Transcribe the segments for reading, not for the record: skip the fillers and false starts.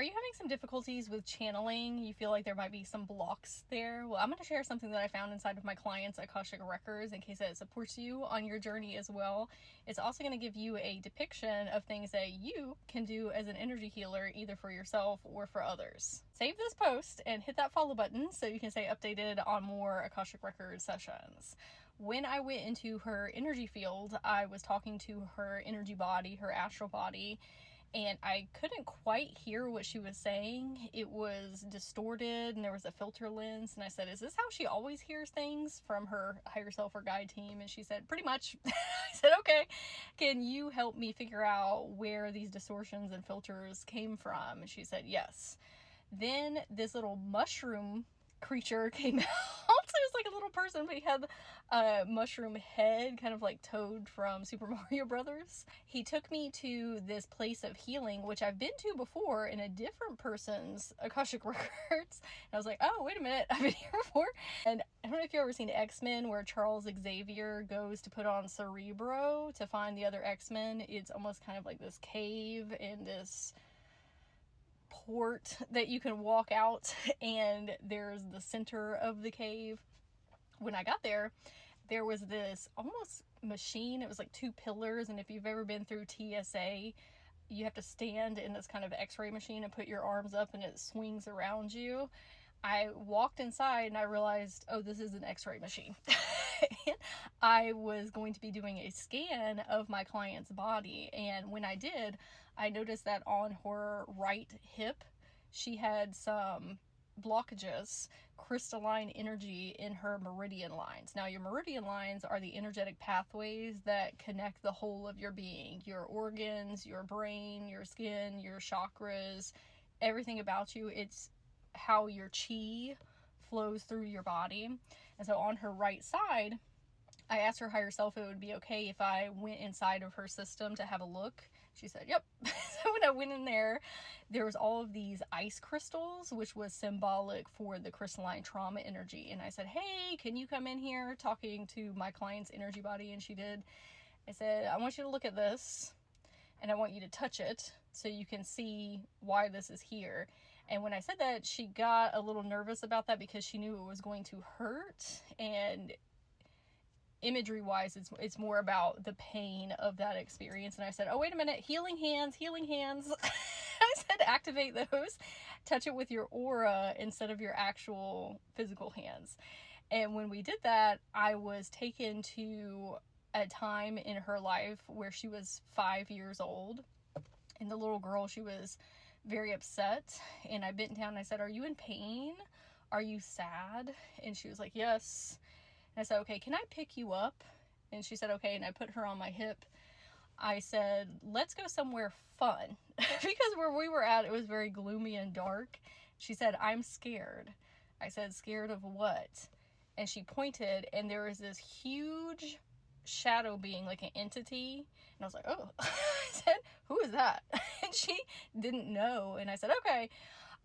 Are you having some difficulties with channeling? You feel like there might be some blocks there? Well, I'm going to share something that I found inside of my clients' Akashic records in case that supports you on your journey as well. It's also going to give you a depiction of things that you can do as an energy healer, either for yourself or for others. Save this post and hit that follow button so you can stay updated on more Akashic record sessions. When I went into her energy field, I was talking to her energy body, her astral body, and I couldn't quite hear what she was saying. It was distorted and there was a filter lens. And I said, is this how she always hears things from her higher self or guide team? And she said, pretty much. I said, okay, can you help me figure out where these distortions and filters came from? And she said, yes. Then this little mushroom creature came out. It was like a little person, but he had a mushroom head, kind of like Toad from Super Mario Brothers. He took me to this place of healing, which I've been to before in a different person's Akashic records. And I was like, oh, wait a minute, I've been here before. And I don't know if you've ever seen X-Men, where Charles Xavier goes to put on Cerebro to find the other X-Men. It's almost kind of like this cave and this port that you can walk out, and there's the center of the cave. When I got there, there was this almost machine. It was like two pillars, and if you've ever been through TSA, you have to stand in this kind of x-ray machine and put your arms up and it swings around you. I walked inside and I realized, oh, this is an x-ray machine. I was going to be doing a scan of my client's body, and when I did, I noticed that on her right hip, she had some blockages, crystalline energy in her meridian lines. Now, your meridian lines are the energetic pathways that connect the whole of your being, your organs, your brain, your skin, your chakras, everything about you. It's how your chi flows through your body. And so on her right side, I asked her higher self if it would be okay if I went inside of her system to have a look. She said, yep. So when I went in there was all of these ice crystals, which was symbolic for the crystalline trauma energy. And I said, hey, can you come in here? Talking to my client's energy body. And she did. I said, I want you to look at this, and I want you to touch it so you can see why this is here. And when I said that, she got a little nervous about that because she knew it was going to hurt. And imagery wise, it's more about the pain of that experience. And I said, oh, wait a minute, healing hands. I said, activate those, touch it with your aura instead of your actual physical hands. And when we did that, I was taken to a time in her life where she was 5 years old, and the little girl, she was very upset. And I bent down and I said, are you in pain? Are you sad? And she was like, yes. And I said, okay, can I pick you up? And she said, okay. And I put her on my hip. I said, let's go somewhere fun. Because where we were at, it was very gloomy and dark. She said, I'm scared. I said, scared of what? And she pointed, and there was this huge shadow being, like an entity. And I was like, oh. I said, who is that? And she didn't know. And I said, okay.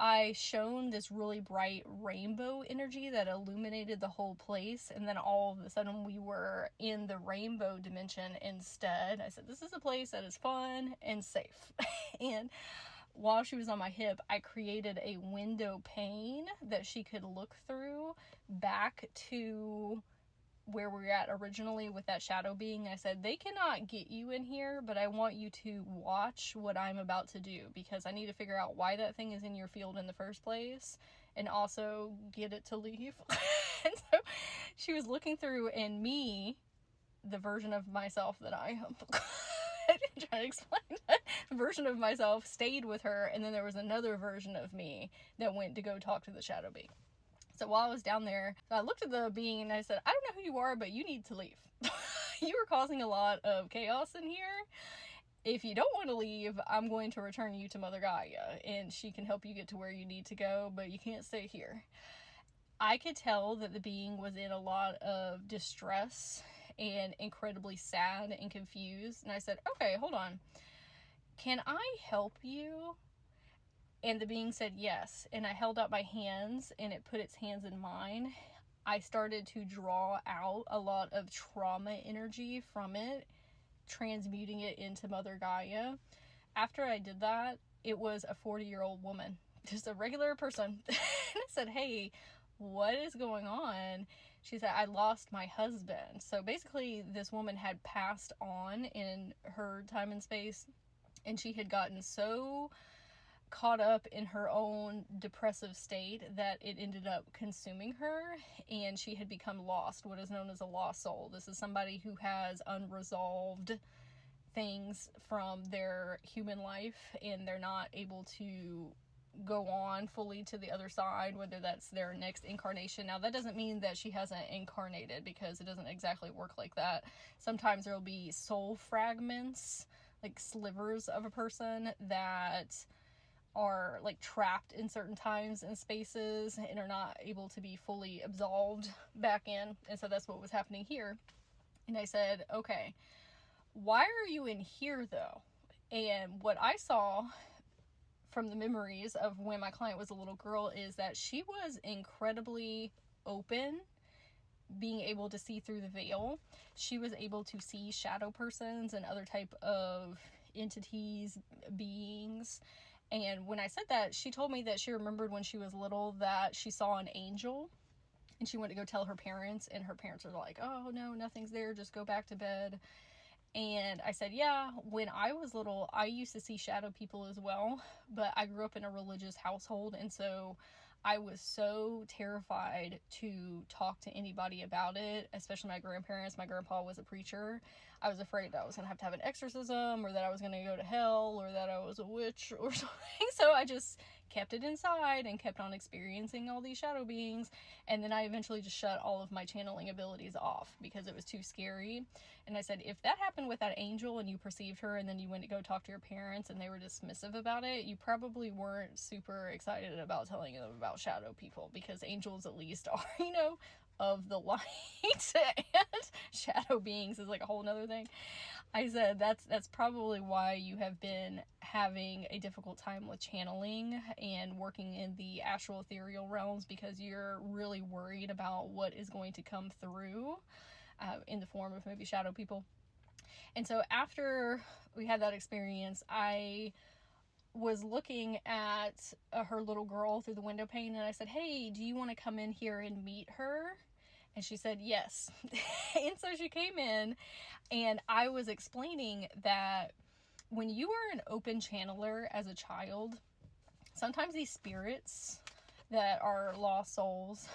I shone this really bright rainbow energy that illuminated the whole place, and then all of a sudden we were in the rainbow dimension instead. I said, this is a place that is fun and safe. And while she was on my hip, I created a window pane that she could look through back to where we were at originally with that shadow being. I said, they cannot get you in here, but I want you to watch what I'm about to do, because I need to figure out why that thing is in your field in the first place, and also get it to leave. And so she was looking through, and me, the version of myself that I am, I didn't try to explain that, version of myself stayed with her, and then there was another version of me that went to go talk to the shadow being. So while I was down there, I looked at the being and I said, I don't know who you are, but you need to leave. You are causing a lot of chaos in here. If you don't want to leave, I'm going to return you to Mother Gaia, and she can help you get to where you need to go, but you can't stay here. I could tell that the being was in a lot of distress and incredibly sad and confused. And I said, okay, hold on. Can I help you? And the being said yes. And I held out my hands, and it put its hands in mine. I started to draw out a lot of trauma energy from it, transmuting it into Mother Gaia. After I did that, it was a 40-year-old woman, just a regular person. And I said, hey, what is going on? She said, I lost my husband. So basically this woman had passed on in her time and space, and she had gotten so caught up in her own depressive state that it ended up consuming her, and she had become lost, what is known as a lost soul. This is somebody who has unresolved things from their human life, and they're not able to go on fully to the other side, whether that's their next incarnation. Now, that doesn't mean that she hasn't incarnated, because it doesn't exactly work like that. Sometimes there'll be soul fragments, like slivers of a person that are like trapped in certain times and spaces and are not able to be fully absolved back in. And so that's what was happening here. And I said, okay, why are you in here though? And what I saw from the memories of when my client was a little girl is that she was incredibly open, being able to see through the veil. She was able to see shadow persons and other type of entities, beings. And when I said that, she told me that she remembered when she was little that she saw an angel, and she went to go tell her parents, and her parents were like, oh no, nothing's there, just go back to bed. And I said, yeah, when I was little, I used to see shadow people as well, but I grew up in a religious household, and so I was so terrified to talk to anybody about it, especially my grandparents. My grandpa was a preacher. I was afraid that I was going to have an exorcism, or that I was going to go to hell, or that I was a witch or something. So I just kept it inside and kept on experiencing all these shadow beings. And then I eventually just shut all of my channeling abilities off because it was too scary. And I said, if that happened with that angel and you perceived her and then you went to go talk to your parents and they were dismissive about it, you probably weren't super excited about telling them about shadow people, because angels at least are, you know, of the light. And shadow beings is like a whole nother thing. I said that's probably why you have been having a difficult time with channeling and working in the astral ethereal realms, because you're really worried about what is going to come through in the form of maybe shadow people. And so after we had that experience, I was looking at her little girl through the window pane, and I said, hey, do you want to come in here and meet her? And she said yes. And so she came in, and I was explaining that when you are an open channeler as a child, sometimes these spirits that are lost souls,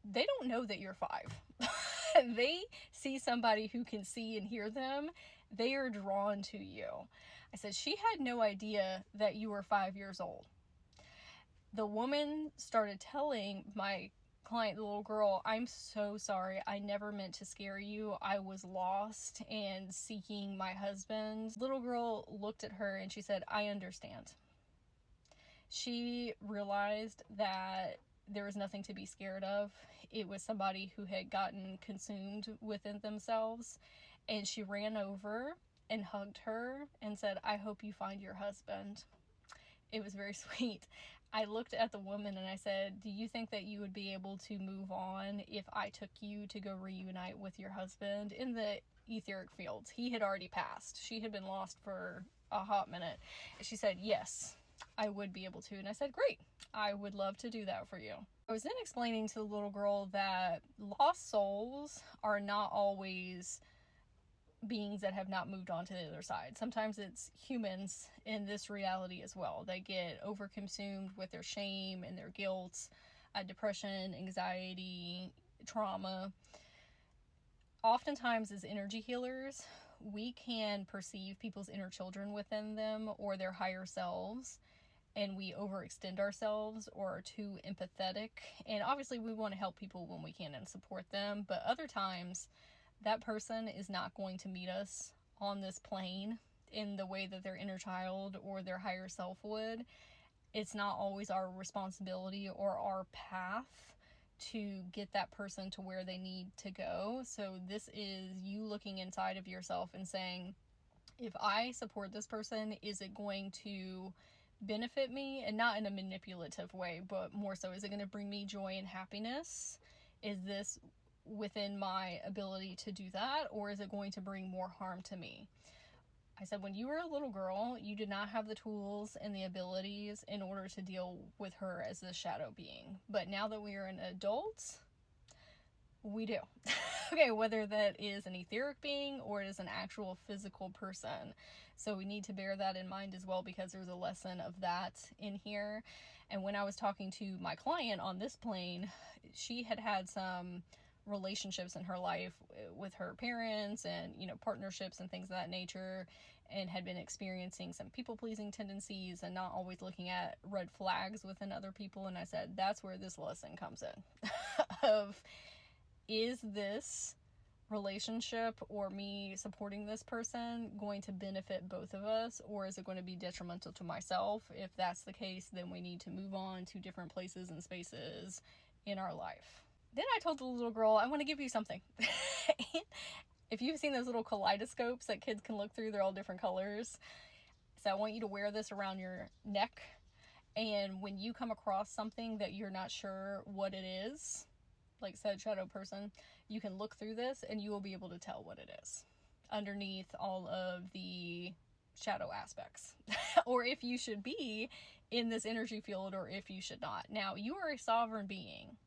they don't know that you're 5. They see somebody who can see and hear them. They are drawn to you. I said, she had no idea that you were 5 years old. The woman started telling my client, the little girl, I'm so sorry. I never meant to scare you. I was lost and seeking my husband. Little girl looked at her and she said, I understand. She realized that there was nothing to be scared of. It was somebody who had gotten consumed within themselves. And she ran over and hugged her and said, I hope you find your husband. It was very sweet. I looked at the woman and I said, do you think that you would be able to move on if I took you to go reunite with your husband in the etheric fields? He had already passed. She had been lost for a hot minute. And she said, yes, I would be able to. And I said, great, I would love to do that for you. I was then explaining to the little girl that lost souls are not always beings that have not moved on to the other side. Sometimes it's humans in this reality as well. They get overconsumed with their shame and their guilt, depression, anxiety, trauma. Oftentimes as energy healers, we can perceive people's inner children within them or their higher selves, and we overextend ourselves or are too empathetic. And obviously we want to help people when we can and support them, but other times that person is not going to meet us on this plane in the way that their inner child or their higher self would. It's not always our responsibility or our path to get that person to where they need to go. So this is you looking inside of yourself and saying, if I support this person, is it going to benefit me? And not in a manipulative way, but more so, is it going to bring me joy and happiness? Is this within my ability to do that, or is it going to bring more harm to me? I said, when you were a little girl, you did not have the tools and the abilities in order to deal with her as this shadow being. But now that we are an adult, we do. Okay, whether that is an etheric being or it is an actual physical person. So we need to bear that in mind as well, because there's a lesson of that in here. And when I was talking to my client on this plane, she had had some relationships in her life with her parents and, you know, partnerships and things of that nature, and had been experiencing some people-pleasing tendencies and not always looking at red flags within other people. And I said, that's where this lesson comes in of, is this relationship or me supporting this person going to benefit both of us, or is it going to be detrimental to myself? If that's the case, then we need to move on to different places and spaces in our life. Then I told the little girl, I want to give you something. If you've seen those little kaleidoscopes that kids can look through, they're all different colors. So I want you to wear this around your neck. And when you come across something that you're not sure what it is, like said shadow person, you can look through this and you will be able to tell what it is underneath all of the shadow aspects. Or if you should be in this energy field, or if you should not. Now, you are a sovereign being.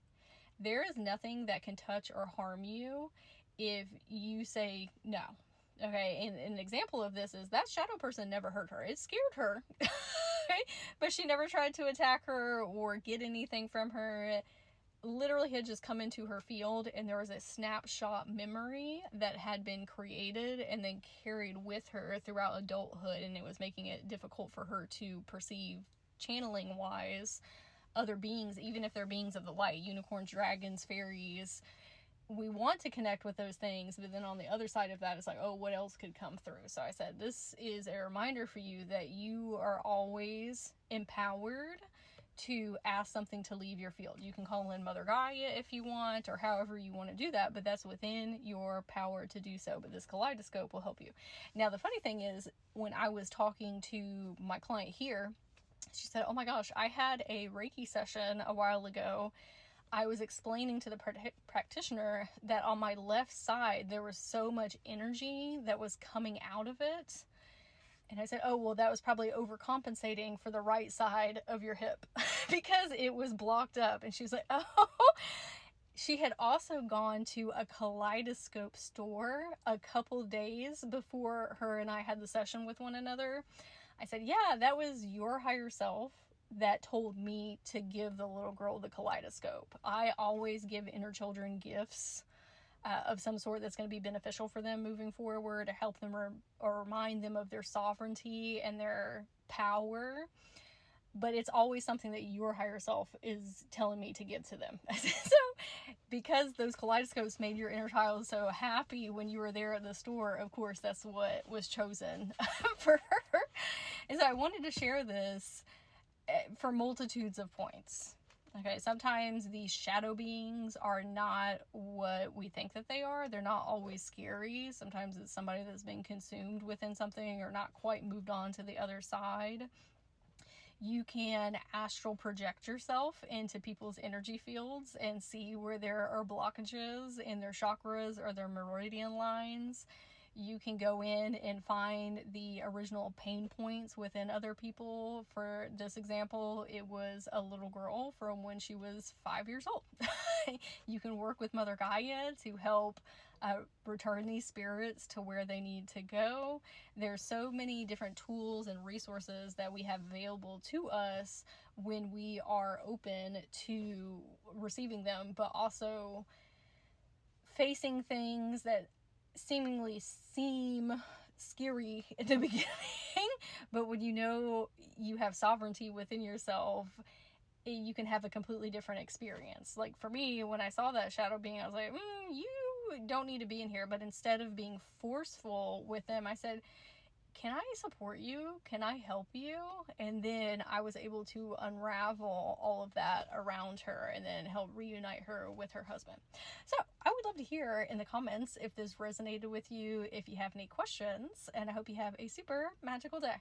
There is nothing that can touch or harm you if you say no. Okay, and an example of this is that shadow person never hurt her. It scared her. But she never tried to attack her or get anything from her. It literally had just come into her field, and there was a snapshot memory that had been created and then carried with her throughout adulthood, and it was making it difficult for her to perceive, channeling wise, other beings, even if they're beings of the light, unicorns, dragons, fairies. We want to connect with those things, but then on the other side of that, it's like, oh, what else could come through? So I said, this is a reminder for you that you are always empowered to ask something to leave your field. You can call in Mother Gaia if you want, or however you want to do that, but that's within your power to do so. But this kaleidoscope will help you. Now, the funny thing is, when I was talking to my client here, she said, oh my gosh, I had a Reiki session a while ago. I was explaining to the practitioner that on my left side, there was so much energy that was coming out of it. And I said, oh, well, that was probably overcompensating for the right side of your hip because it was blocked up. And she was like, oh. She had also gone to a kaleidoscope store a couple days before her and I had the session with one another. I said, yeah, that was your higher self that told me to give the little girl the kaleidoscope. I always give inner children gifts of some sort that's going to be beneficial for them moving forward, to help them or remind them of their sovereignty and their power. But it's always something that your higher self is telling me to give to them. So because those kaleidoscopes made your inner child so happy when you were there at the store, of course, that's what was chosen for her. And so I wanted to share this for multitudes of points. Okay, sometimes these shadow beings are not what we think that they are. They're not always scary. Sometimes it's somebody that's been consumed within something or not quite moved on to the other side. You can astral project yourself into people's energy fields and see where there are blockages in their chakras or their meridian lines. You can go in and find the original pain points within other people. For this example, it was a little girl from when she was 5 years old. You can work with Mother Gaia to help return these spirits to where they need to go. There's so many different tools and resources that we have available to us when we are open to receiving them, but also facing things that seemingly seem scary at the beginning, but when you know you have sovereignty within yourself, you can have a completely different experience. Like for me, when I saw that shadow being, I was like, you don't need to be in here. But instead of being forceful with them, I said, can I support you? Can I help you? And then I was able to unravel all of that around her and then help reunite her with her husband. So I would love to hear in the comments if this resonated with you, if you have any questions, and I hope you have a super magical day.